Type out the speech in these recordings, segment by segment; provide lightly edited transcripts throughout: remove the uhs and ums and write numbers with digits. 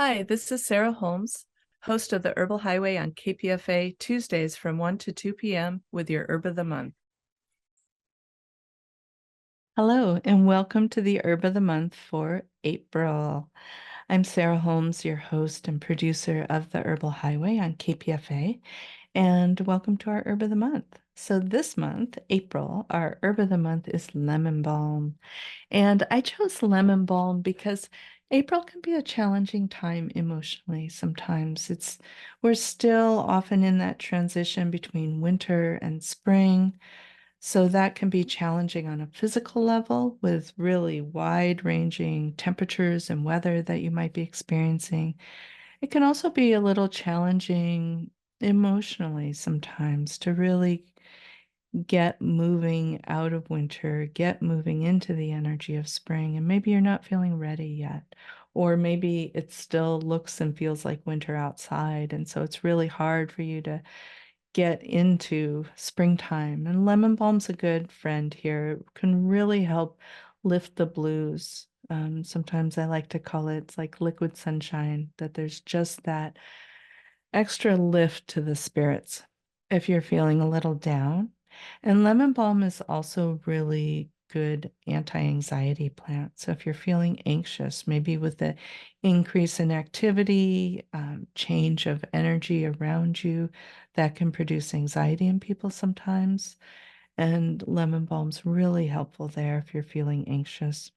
Hi, this is Sarah Holmes, host of the Herbal Highway on KPFA Tuesdays from 1 to 2 p.m. with your Herb of the Month. Hello, and welcome to the Herb of the Month for April. I'm Sarah Holmes, your host and producer of the Herbal Highway on KPFA, and welcome to our Herb of the Month. So this month, April, our Herb of the Month is lemon balm. And I chose lemon balm because April can be a challenging time emotionally sometimes. We're still often in that transition between winter and spring. So that can be challenging on a physical level with really wide-ranging temperatures and weather that you might be experiencing. It can also be a little challenging emotionally sometimes to really get moving out of winter, get moving into the energy of spring, and maybe you're not feeling ready yet. Or maybe it still looks and feels like winter outside. And so it's really hard for you to get into springtime. And lemon balm's a good friend here. It can really help lift the blues. Sometimes I like to call it, it's like liquid sunshine, that there's just that extra lift to the spirits if you're feeling a little down. And lemon balm is also really good anti-anxiety plant. So if you're feeling anxious, maybe with the increase in activity, change of energy around you, that can produce anxiety in people sometimes. And lemon balm's really helpful there if you're feeling anxious.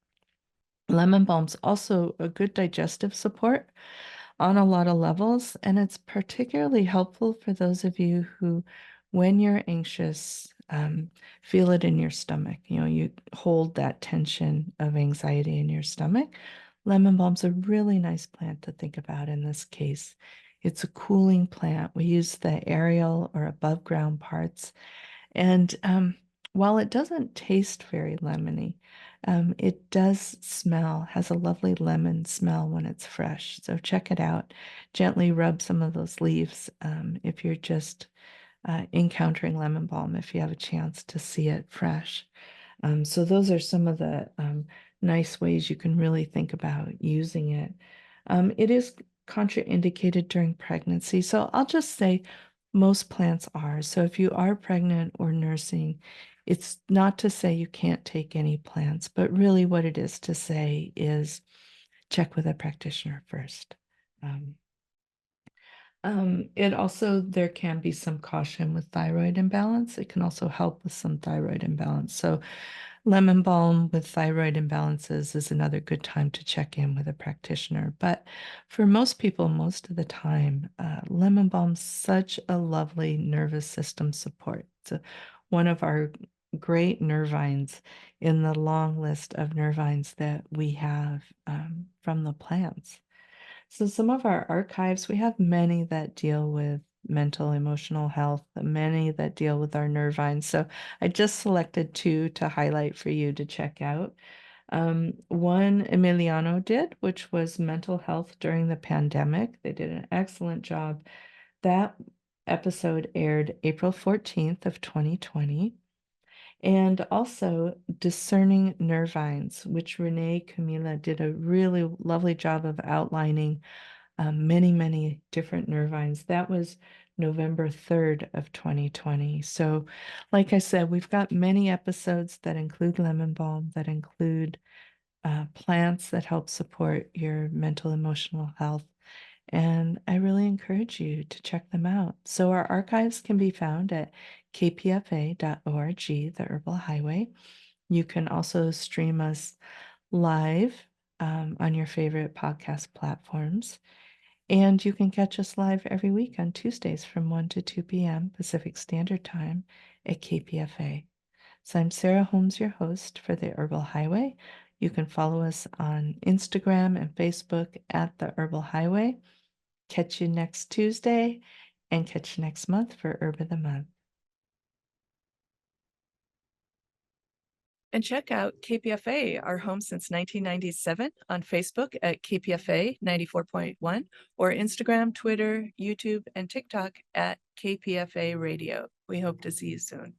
Lemon balm's also a good digestive support on a lot of levels, and it's particularly helpful for those of you who, when you're anxious, feel it in your stomach. You hold that tension of anxiety in your stomach. Lemon balm's a really nice plant to think about in this case. It's a cooling plant. We use the aerial or above ground parts. And while it doesn't taste very lemony, it does smell, has a lovely lemon smell when it's fresh. So check it out. Gently rub some of those leaves if you're just encountering lemon balm, if you have a chance to see it fresh. So those are some of the nice ways you can really think about using it. It is contraindicated during pregnancy. So I'll just say most plants are. So if you are pregnant or nursing, it's not to say you can't take any plants, but really what it is to say is check with a practitioner first. It also, there can be some caution with thyroid imbalance. It can also help with some thyroid imbalance. So lemon balm with thyroid imbalances is another good time to check in with a practitioner. But for most people, most of the time, lemon balm's such a lovely nervous system support. It's one of our great nervines in the long list of nervines that we have from the plants. So some of our archives, we have many that deal with mental, emotional health, many that deal with our nervines. So I just selected two to highlight for you to check out. One Emiliano did, which was mental health during the pandemic. They did an excellent job. That episode aired April 14th of 2020. And also Discerning Nervines, which Renee Camila did a really lovely job of outlining many, many different nervines. That was November 3rd of 2020. So, like I said, we've got many episodes that include lemon balm, that include plants that help support your mental, emotional health. And I really encourage you to check them out. So our archives can be found at kpfa.org, the Herbal Highway. You can also stream us live on your favorite podcast platforms. And you can catch us live every week on Tuesdays from 1 to 2 p.m. Pacific Standard Time at KPFA. So I'm Sarah Holmes, your host for the Herbal Highway. You can follow us on Instagram and Facebook at the Herbal Highway. Catch you next Tuesday and catch you next month for Herb of the Month. And check out KPFA, our home since 1997, on Facebook at KPFA 94.1 or Instagram, Twitter, YouTube, and TikTok at KPFA Radio. We hope to see you soon.